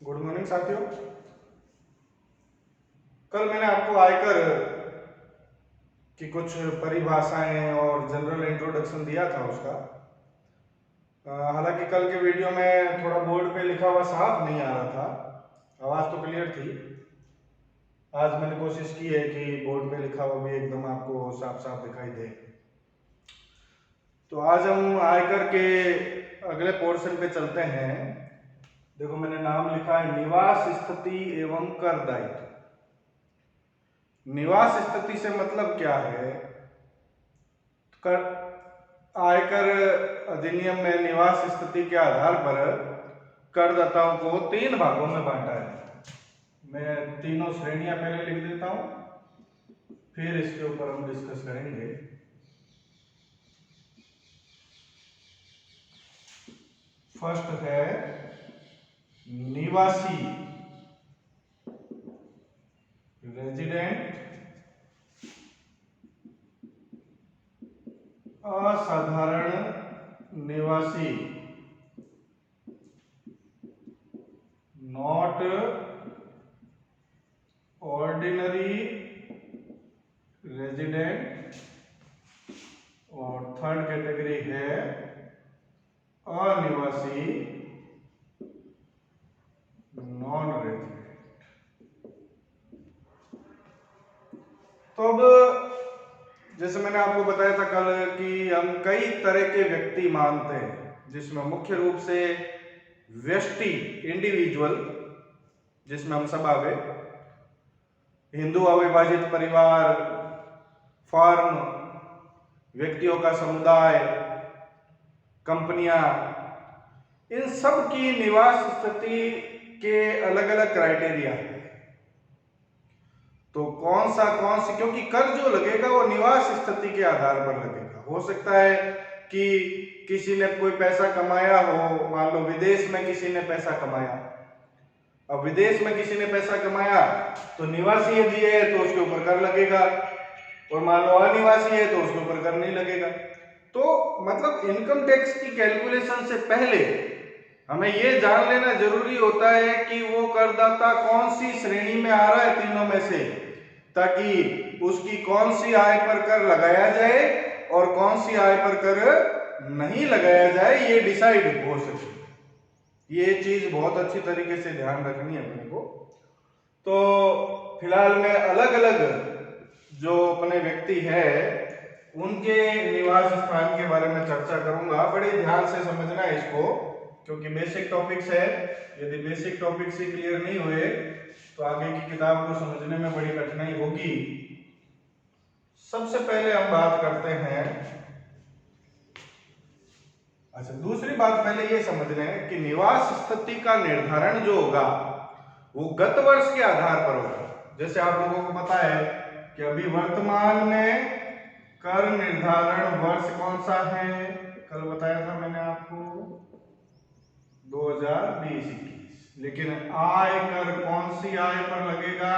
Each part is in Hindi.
गुड मॉर्निंग साथियों। कल मैंने आपको आयकर की कुछ परिभाषाएं और जनरल इंट्रोडक्शन दिया था उसका। हालांकि कल के वीडियो में थोड़ा बोर्ड पे लिखा हुआ साफ नहीं आ रहा था, आवाज़ तो क्लियर थी। आज मैंने कोशिश की है कि बोर्ड पे लिखा हुआ भी एकदम आपको साफ साफ दिखाई दे। तो आज हम आयकर के अगले पोर्शन पे चलते हैं। देखो मैंने नाम लिखा है निवास स्थिति एवं कर दायित्व। निवास स्थिति से मतलब क्या है? कर आयकर अधिनियम में निवास स्थिति के आधार पर करदाताओं को 3 भागों में बांटा है। मैं तीनों श्रेणियां पहले लिख देता हूं, फिर इसके ऊपर हम डिस्कस करेंगे। फर्स्ट है निवासी, रेजिडेंट, असाधारण निवासी, नॉट ऑर्डिनरी रेजिडेंट, और थर्ड कैटेगरी है अनिवासी, नॉन रेजिडेंट। तो अब जैसे मैंने आपको बताया था कल कि हम कई तरह के व्यक्ति मानते हैं, जिसमें मुख्य रूप से व्यष्टि, इंडिविजुअल, जिसमें हम सब आवे, हिंदू अविभाजित परिवार, फर्म, व्यक्तियों का समुदाय, कंपनियां, इन सब की निवास स्थिति के अलग अलग क्राइटेरिया है। तो कौन सी, क्योंकि कर जो लगेगा वो निवास स्थिति के आधार पर लगेगा। हो सकता है कि किसी ने कोई पैसा कमाया हो, मान लो विदेश में किसी ने पैसा कमाया। अब विदेश में किसी ने पैसा कमाया तो निवासी यदि है तो उसके ऊपर कर लगेगा, और मान लो अनिवासी है तो उसके ऊपर कर नहीं लगेगा। तो मतलब इनकम टैक्स की कैलकुलेशन से पहले हमें यह जान लेना जरूरी होता है कि वो करदाता कौन सी श्रेणी में आ रहा है तीनों में से, ताकि उसकी कौन सी आय पर कर लगाया जाए और कौन सी आय पर कर नहीं लगाया जाए, ये डिसाइड हो सके। ये चीज बहुत अच्छी तरीके से ध्यान रखनी है अपने को। तो फिलहाल मैं अलग अलग जो अपने व्यक्ति है उनके निवास स्थान के बारे में चर्चा करूंगा। बड़े ध्यान से समझना है इसको, क्योंकि बेसिक टॉपिक्स है। यदि बेसिक टॉपिक्स ही क्लियर नहीं हुए तो आगे की किताब को समझने में बड़ी कठिनाई होगी। सबसे पहले हम बात करते हैं, अच्छा दूसरी बात पहले ये समझ लें कि निवास स्थिति का निर्धारण जो होगा वो गत वर्ष के आधार पर होगा। जैसे आप लोगों को पता है कि अभी वर्तमान में कर निर्धारण वर्ष कौन सा है, कल बताया था मैंने आपको 2020-21, लेकिन आय कर कौन सी आय पर लगेगा?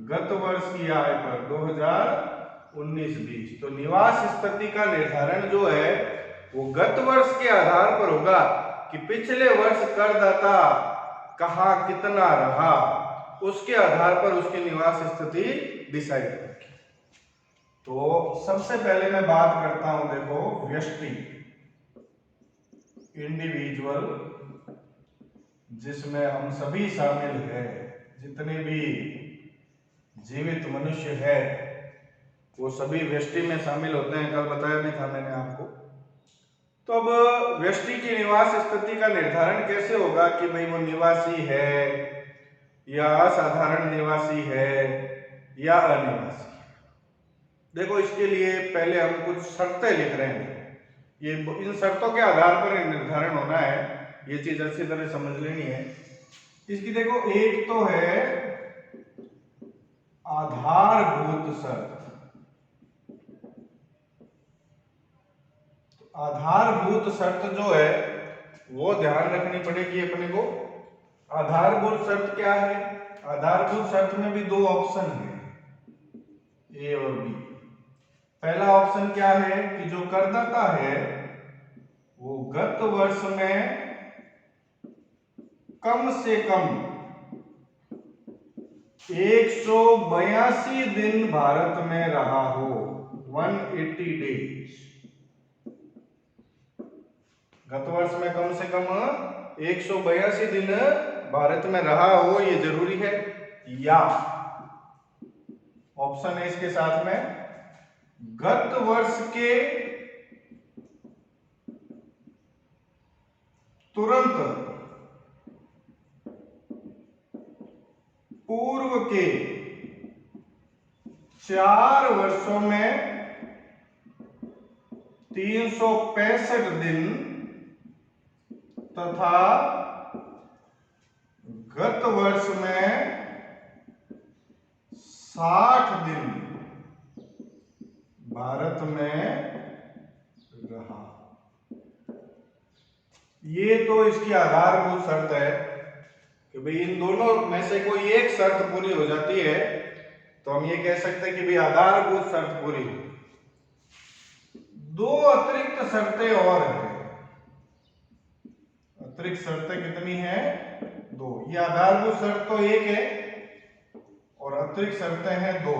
गत वर्ष की आय पर 2019-20। तो निवास स्थिति का निर्धारण जो है वो गत वर्ष के आधार पर होगा कि पिछले वर्ष करदाता कहां कितना रहा, उसके आधार पर उसकी निवास स्थिति डिसाइड होगी। तो सबसे पहले मैं बात करता हूं, देखो व्यष्टि, इंडिविजुअल, जिसमें हम सभी शामिल हैं, जितने भी जीवित मनुष्य है वो सभी व्यष्टि में शामिल होते हैं। कल बताया भी था मैंने आपको। तो अब व्यष्टि की निवास स्थिति का निर्धारण कैसे होगा कि भाई वो निवासी है या असाधारण निवासी है या अनिवासी है? देखो इसके लिए पहले हम कुछ शर्तें लिख रहे हैं। ये इन शर्तों के आधार पर निर्धारण होना है, ये चीज अच्छी तरह समझ लेनी है। इसकी देखो एक तो है आधारभूत शर्त। आधारभूत शर्त जो है वो ध्यान रखनी पड़ेगी अपने को। आधारभूत शर्त क्या है? आधारभूत शर्त में भी दो ऑप्शन है, ए और बी। पहला ऑप्शन क्या है कि जो करदाता है वो गत वर्ष में कम से कम 182 दिन भारत में रहा हो, 180 डेज। गत वर्ष में कम से कम 182 दिन भारत में रहा हो, ये जरूरी है। या ऑप्शन है इसके साथ में, गत वर्ष के तुरंत पूर्व के 4 वर्षों में 365 दिन तथा गत वर्ष में 60 दिन भारत में रहा। ये तो इसकी आधारभूत शर्त है कि भाई इन दोनों में से कोई एक शर्त पूरी हो जाती है तो हम ये कह सकते हैं कि भाई आधारभूत शर्त पूरी हो। 2 अतिरिक्त शर्तें और हैं। अतिरिक्त शर्तें कितनी हैं? 2। ये आधारभूत शर्त तो एक है और अतिरिक्त शर्तें हैं 2।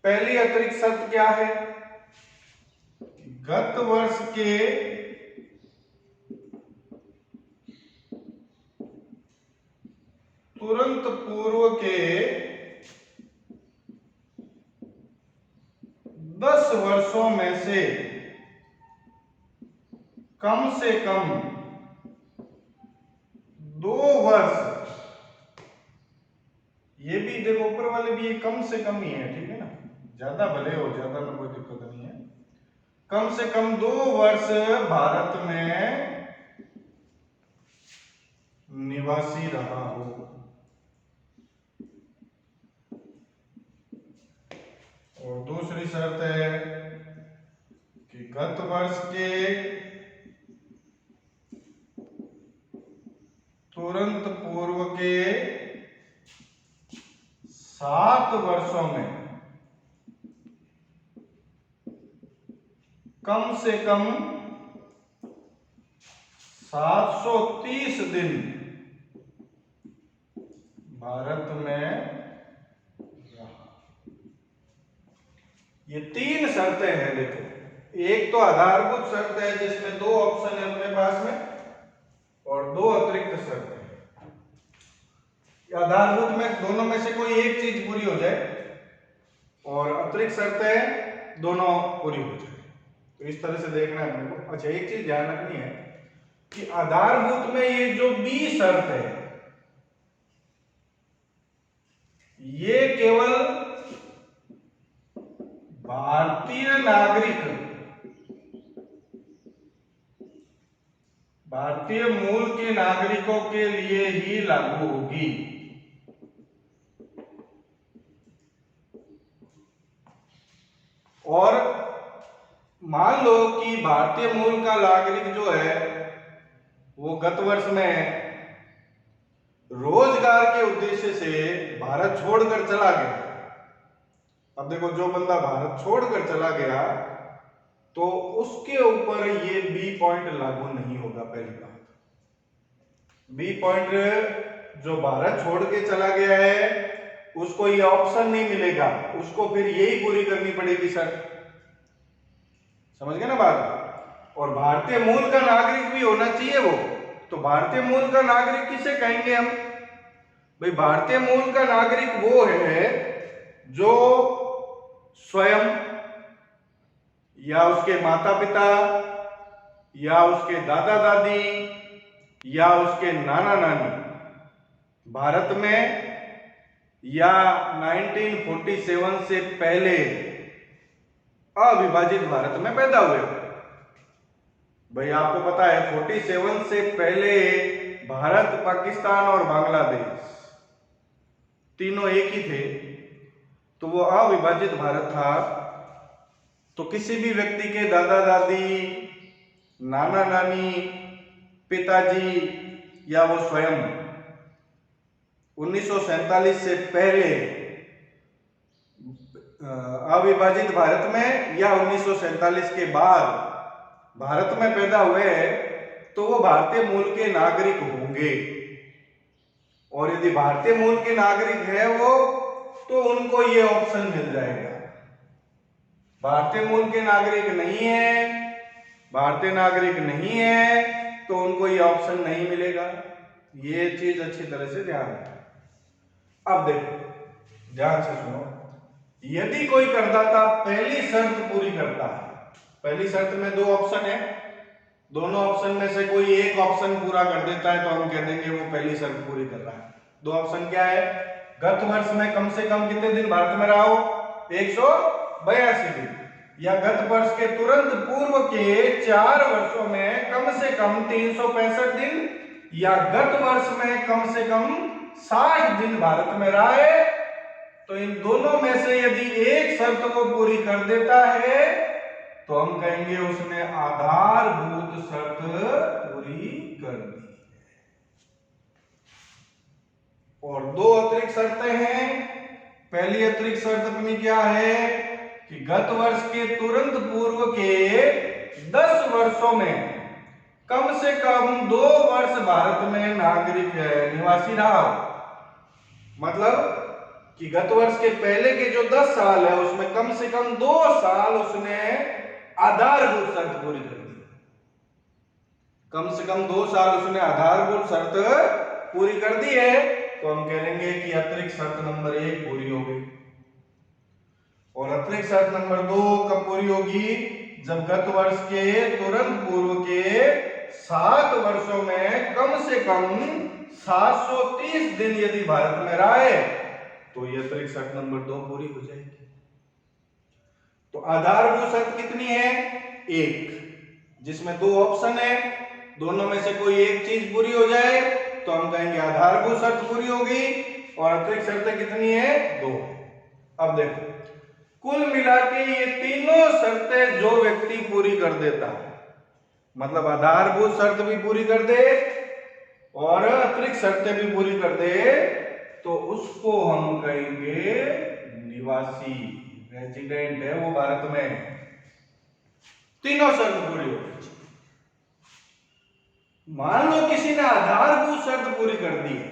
पहली अतिरिक्त शर्त क्या है? गत वर्ष के तुरंत पूर्व के 10 वर्षों में से कम 2 वर्ष, ये भी देखो ऊपर वाले भी ये कम से कम ही है, ठीक है ना, ज्यादा भले हो, ज्यादा में कोई दिक्कत नहीं है। कम से कम 2 वर्ष भारत में निवासी रहा हो। और दूसरी शर्त है कि गत वर्ष के तुरंत पूर्व के 7 वर्षों में कम से कम 730 दिन भारत में रहा। ये 3 शर्तें हैं। देखो, एक तो आधारभूत शर्त है जिसमें 2 ऑप्शन है अपने पास में और 2 अतिरिक्त शर्तें हैं। आधारभूत में दोनों में से कोई एक चीज पूरी हो जाए और अतिरिक्त शर्तें दोनों पूरी हो जाए, तो इस तरह से देखना है मेरे को। अच्छा, एक चीज ध्यान रखनी है कि आधारभूत में ये जो बी शर्त है ये केवल भारतीय मूल के नागरिकों के लिए ही लागू होगी। और मान लो कि भारतीय मूल का नागरिक जो है वो गत वर्ष में रोजगार के उद्देश्य से भारत छोड़कर चला गया। अब देखो, जो बंदा भारत छोड़कर चला गया तो उसके ऊपर ये बी पॉइंट लागू नहीं होगा। पहली बात, बी पॉइंट जो भारत छोड़ के चला गया है उसको ये ऑप्शन नहीं मिलेगा, उसको फिर यही पूरी करनी पड़ेगी। सर समझ गए ना बात? और भारतीय मूल का नागरिक भी होना चाहिए वो। तो भारतीय मूल का नागरिक किसे कहेंगे हम? भाई भारतीय मूल का नागरिक वो है जो स्वयं या उसके माता पिता या उसके दादा दादी या उसके नाना नानी भारत में या 1947 से पहले अविभाजित भारत में पैदा हुए। भाई आपको पता है 47 से पहले भारत, पाकिस्तान और बांग्लादेश तीनों एक ही थे, तो वो अविभाजित भारत था। तो किसी भी व्यक्ति के दादा दादी, नाना नानी, पिताजी या वो स्वयं 1947 से पहले अविभाजित भारत में या 1947 के बाद भारत में पैदा हुए हैं तो वो भारतीय मूल के नागरिक होंगे। और यदि भारतीय मूल के नागरिक है वो, तो उनको ये ऑप्शन मिल जाएगा। भारतीय मूल के नागरिक नहीं है, भारतीय नागरिक नहीं है, तो उनको ये ऑप्शन नहीं मिलेगा। ये चीज अच्छी तरह से ध्यान रखें। अब देखो, ध्यान से सुनो। यदि कोई करदाता पहली शर्त पूरी करता है, पहली शर्त में दो ऑप्शन है, दोनों ऑप्शन में से कोई एक ऑप्शन पूरा कर देता है तो हम कह देंगे वो पहली शर्त पूरी कर रहा है। दो ऑप्शन क्या है? गत वर्ष में कम से कम कितने दिन भारत में रहा हो? 182 दिन, या गत वर्ष के तुरंत पूर्व के 4 वर्षों में कम से कम 365 दिन, या गत वर्ष में कम से कम 60 दिन भारत में रहा है। तो इन दोनों में से यदि एक शर्त को पूरी कर देता है तो हम कहेंगे उसने आधारभूत शर्त पूरी कर दी है। और दो अतिरिक्त शर्तें हैं। पहली अतिरिक्त शर्त अपनी क्या है कि गत वर्ष के तुरंत पूर्व के 10 वर्षों में कम से कम 2 वर्ष भारत में नागरिक निवासी रहा। मतलब कि गत वर्ष के पहले के जो 10 साल है उसमें कम से कम 2 साल उसने आधारभूत शर्त पूरी कर दी। कम से कम 2 साल उसने आधारभूत शर्त पूरी कर दी है तो हम कह लेंगे कि अतिरिक्त शर्त नंबर 1 पूरी हो गई। और अतिरिक्त शर्त नंबर 2 कब पूरी होगी? जब गत वर्ष के तुरंत पूर्व के 7 वर्षों में कम से कम 730 दिन यदि भारत में रहा है तो ये अतिरिक्त शर्त नंबर 2 पूरी हो जाएगी। तो आधारभूत शर्त कितनी है? 1, जिसमें 2 ऑप्शन है, दोनों में से कोई एक चीज पूरी हो जाए तो हम कहेंगे आधारभूत शर्त पूरी होगी। और अतिरिक्त शर्तें कितनी है? 2। अब देखो, कुल मिला के ये तीनों शर्तें जो व्यक्ति पूरी कर देता है, मतलब आधारभूत शर्त भी पूरी कर दे और अतिरिक्त शर्तें भी पूरी कर दे, तो उसको हम कहेंगे निवासी, रेजिडेंट है वो भारत में। तीनों शर्त पूरी हो गई। मान लो किसी ने आधारभूत शर्त पूरी कर दी है,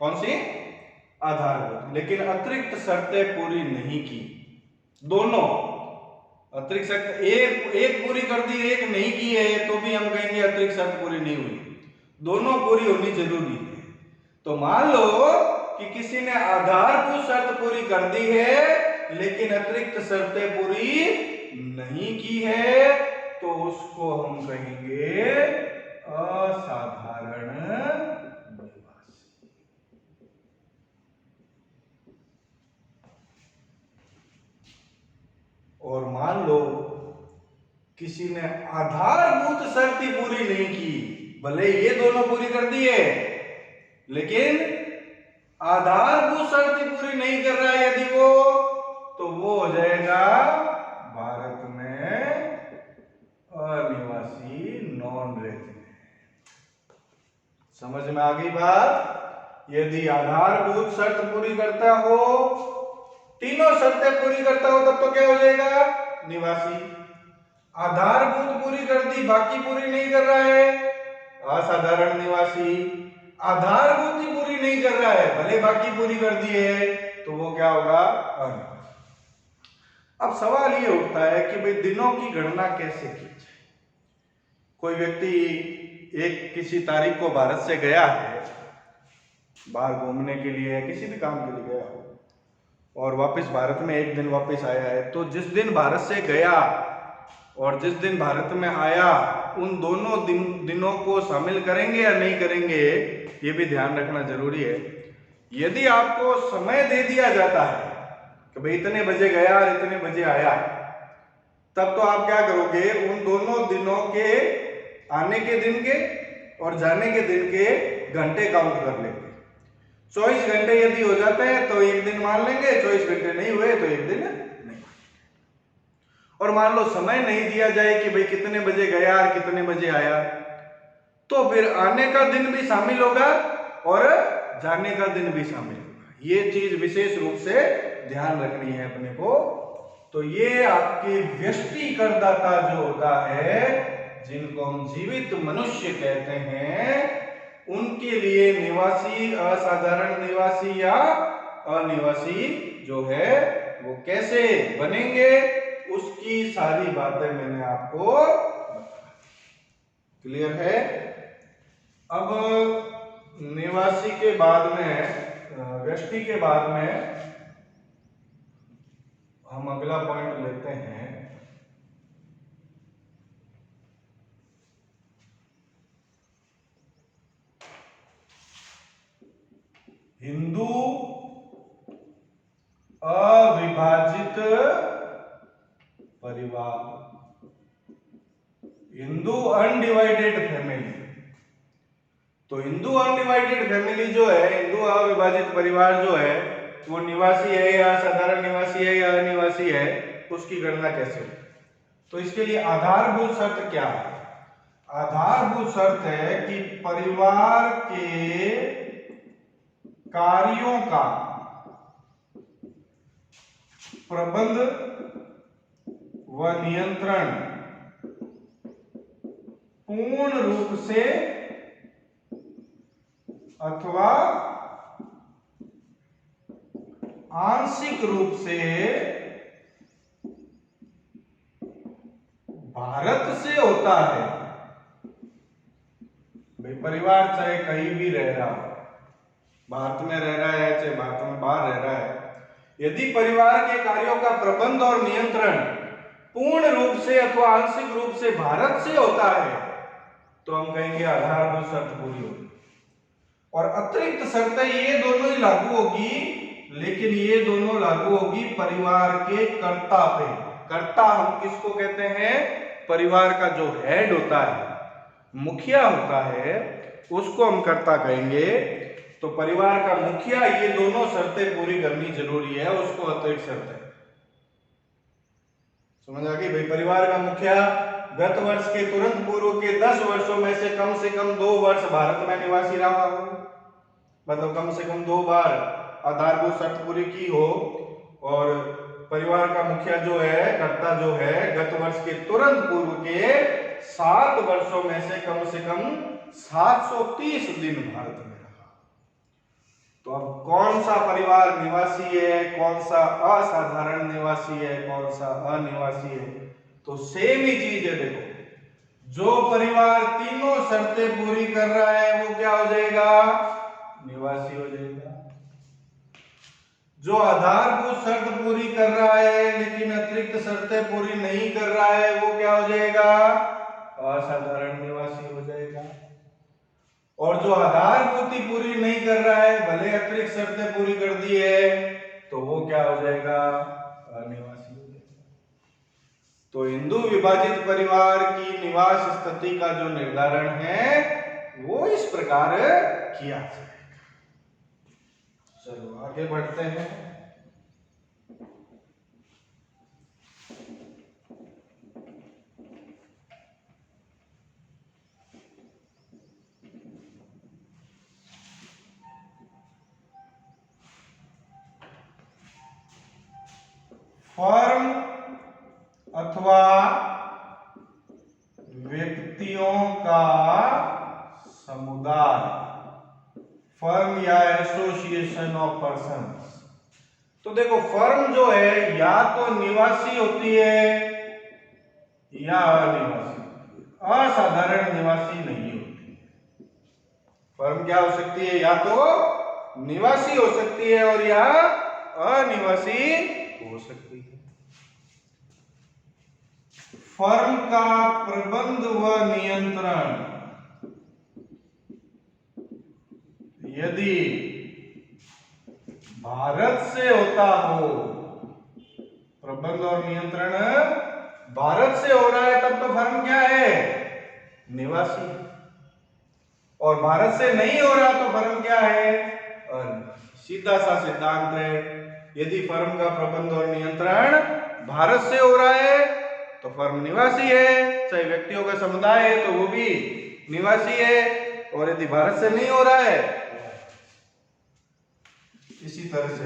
कौन सी? आधारभूत, लेकिन अतिरिक्त शर्तें पूरी नहीं की। दोनों अतिरिक्त शर्त एक पूरी कर दी, एक नहीं की है, तो भी हम कहेंगे अतिरिक्त शर्त पूरी नहीं हुई। दोनों पूरी होनी जरूरी है। तो मान लो कि किसी ने आधारभूत शर्त पूरी कर दी है लेकिन अतिरिक्त शर्तें पूरी नहीं की है, तो उसको हम कहेंगे असाधारण निवासी। और मान लो किसी ने आधारभूत शर्त ही पूरी नहीं की, भले ये दोनों पूरी कर दी है लेकिन आधारभूत शर्त ही पूरी नहीं कर रहा है यदि वो, तो वो हो जाएगा भारत में अनिवासी, नॉन रेजिडेंट। समझ में आ गई बात? यदि आधारभूत शर्त पूरी करता हो, तीनों शर्तें पूरी करता हो, तब तो क्या हो जाएगा? निवासी। आधारभूत पूरी कर दी, बाकी पूरी नहीं कर रहा है, असाधारण निवासी। आधारभूत ही पूरी नहीं कर रहा है, भले बाकी पूरी कर दी है, तो वो क्या होगा? अनिवासी। अब सवाल ये उठता है कि भाई दिनों की गणना कैसे की जाए? कोई व्यक्ति एक किसी तारीख को भारत से गया है, बाहर घूमने के लिए, किसी भी काम के लिए गया हो, और वापस भारत में एक दिन वापस आया है, तो जिस दिन भारत से गया और जिस दिन भारत में आया, उन दोनों दिनों को शामिल करेंगे या नहीं करेंगे, ये भी ध्यान रखना जरूरी है। यदि आपको समय दे दिया जाता है कि भाई इतने बजे गया और इतने बजे आया, तब तो आप क्या करोगे? उन दोनों दिनों के आने के दिन के और जाने के दिन के घंटे काउंट कर लेंगे। 24 घंटे यदि हो जाते हैं तो एक दिन मान लेंगे, 24 घंटे नहीं हुए तो एक दिन नहीं। और मान लो समय नहीं दिया जाए कि भाई कितने बजे गया और कितने बजे आया, तो फिर आने का दिन भी शामिल होगा और जाने का दिन भी शामिल होगा। ये चीज विशेष रूप से ध्यान रखनी है अपने को। तो ये आपके व्यष्टि करदाता जो होता है, जिनको हम जीवित मनुष्य कहते हैं, उनके लिए निवासी, असाधारण निवासी या अनिवासी जो है वो कैसे बनेंगे, उसकी सारी बातें मैंने आपको क्लियर है। अब निवासी के बाद में, व्यष्टि के बाद में हम अगला पॉइंट लेते हैं हिंदू अविभाजित परिवार, हिंदू अनडिवाइडेड फैमिली। तो हिंदू अनडिवाइडेड फैमिली जो है, हिंदू अविभाजित परिवार जो है, वो निवासी है या साधारण निवासी है या अनिवासी है, उसकी गणना कैसे हो? तो इसके लिए आधारभूत शर्त क्या है? आधारभूत शर्त है कि परिवार के कार्यों का प्रबंध व नियंत्रण पूर्ण रूप से अथवा आंशिक रूप से भारत से होता है। भाई परिवार चाहे कहीं भी रह रहा हो, भारत में रह रहा है चाहे भारत में बाहर रह रहा है, यदि परिवार के कार्यों का प्रबंध और नियंत्रण पूर्ण रूप से अथवा आंशिक रूप से भारत से होता है तो हम कहेंगे आधारभूत शर्त पूरी होगी। और अतिरिक्त शर्तें ये दोनों ही लागू होगी, लेकिन ये दोनों लागू होगी परिवार के कर्ता पे। कर्ता हम किसको कहते हैं? परिवार का जो हेड होता है, मुखिया होता है, उसको हम कर्ता कहेंगे। तो परिवार का मुखिया ये दोनों शर्तें पूरी करनी जरूरी है, उसको अतिरिक्त शर्त है। समझ आ गई? भाई परिवार का मुखिया गत वर्ष के तुरंत पूर्व के 10 वर्षों में से कम 2 वर्ष भारत में निवासी रहा हो, मतलब कम से कम 2 बार आधारभूत शर्त पूरी की हो। और परिवार का मुखिया जो है, कर्ता जो है, गत वर्ष के तुरंत पूर्व के 7 वर्षों में से कम 730 दिन भारत में रहा। तो अब कौन सा परिवार निवासी है, कौन सा असाधारण निवासी है, कौन सा अनिवासी है? तो सेम ही चीज है। देखो, जो परिवार तीनों शर्तें पूरी कर रहा है वो क्या हो जाएगा? निवासी हो जाएगा। जो आधारभूत शर्त पूरी कर रहा है लेकिन अतिरिक्त शर्तें पूरी नहीं कर रहा है वो क्या हो जाएगा? असाधारण निवासी हो जाएगा। और जो आधारभूति पूरी नहीं कर रहा है, भले अतिरिक्त शर्तें पूरी कर दी है, तो वो क्या हो जाएगा? अनिवासी हो जाएगा। तो हिंदू विभाजित परिवार की निवास स्थिति का जो निर्धारण है वो इस प्रकार किया जाएगा। चलो आगे बढ़ते हैं। फर्म अथवा व्यक्तियों का समुदाय, फर्म या एसोसिएशन ऑफ पर्सन्स। तो देखो, फर्म जो है या तो निवासी होती है या अनिवासी, असाधारण निवासी नहीं होती है। फर्म क्या हो सकती है? या तो निवासी हो सकती है और या अनिवासी हो सकती है। फर्म का प्रबंध व नियंत्रण यदि भारत से होता हो, प्रबंध और नियंत्रण भारत से हो रहा है, तब तो फर्म क्या है? निवासी। और भारत से नहीं हो रहा तो फर्म क्या है? अनिवासी। सीधा सा सिद्धांत है, यदि फर्म का प्रबंध और नियंत्रण भारत से हो रहा है तो फर्म निवासी है, चाहे व्यक्तियों का समुदाय है तो वो भी निवासी है। और यदि भारत से नहीं हो रहा है, इसी तरह से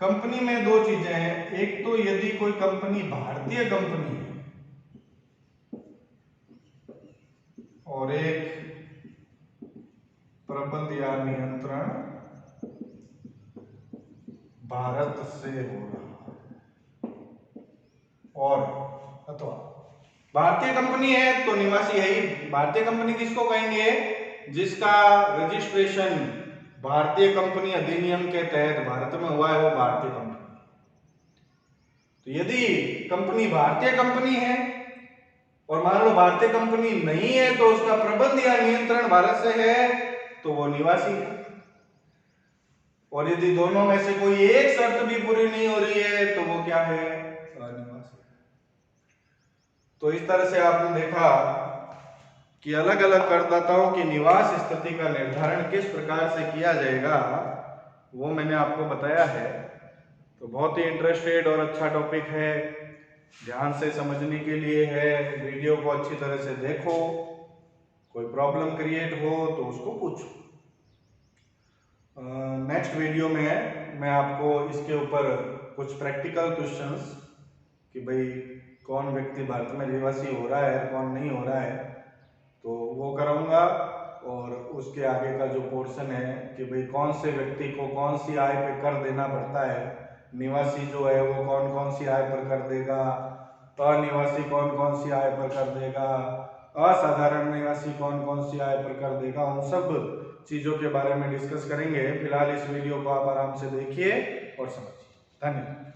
कंपनी में दो चीजें हैं। एक तो यदि कोई कंपनी भारतीय कंपनी है और एक प्रबंध या नियंत्रण भारत से हो रहा और अथवा भारतीय कंपनी है तो निवासी है ही। भारतीय कंपनी किसको कहेंगे? जिसका रजिस्ट्रेशन भारतीय कंपनी अधिनियम के तहत भारत में हुआ है वो भारतीय कंपनी। तो यदि कंपनी भारतीय कंपनी है और मान लो भारतीय कंपनी नहीं है तो उसका प्रबंध या नियंत्रण भारत से है तो वो निवासी है। और यदि दोनों में से कोई एक शर्त भी पूरी नहीं हो रही है तो वो क्या है? अनिवासी। तो इस तरह से आपने देखा कि अलग अलग करदाताओं की निवास स्थिति का निर्धारण किस प्रकार से किया जाएगा वो मैंने आपको बताया है। तो बहुत ही इंटरेस्टेड और अच्छा टॉपिक है, ध्यान से समझने के लिए है। वीडियो को अच्छी तरह से देखो, कोई प्रॉब्लम क्रिएट हो तो उसको पूछो। नेक्स्ट वीडियो में मैं आपको इसके ऊपर कुछ प्रैक्टिकल क्वेश्चंस कि भाई कौन व्यक्ति भारत में निवासी हो रहा है कौन नहीं हो रहा है तो वो कराऊंगा। और उसके आगे का जो पोर्शन है कि भाई कौन से व्यक्ति को कौन सी आय पे कर देना पड़ता है, निवासी जो है वो कौन कौन सी आय पर कर देगा, अनिवासी कौन कौन सी आय पर कर देगा, असाधारण निवासी कौन कौन सी आय पर कर देगा, उन सब चीजों के बारे में डिस्कस करेंगे। फिलहाल इस वीडियो को आप आराम से देखिए और समझिए। धन्यवाद।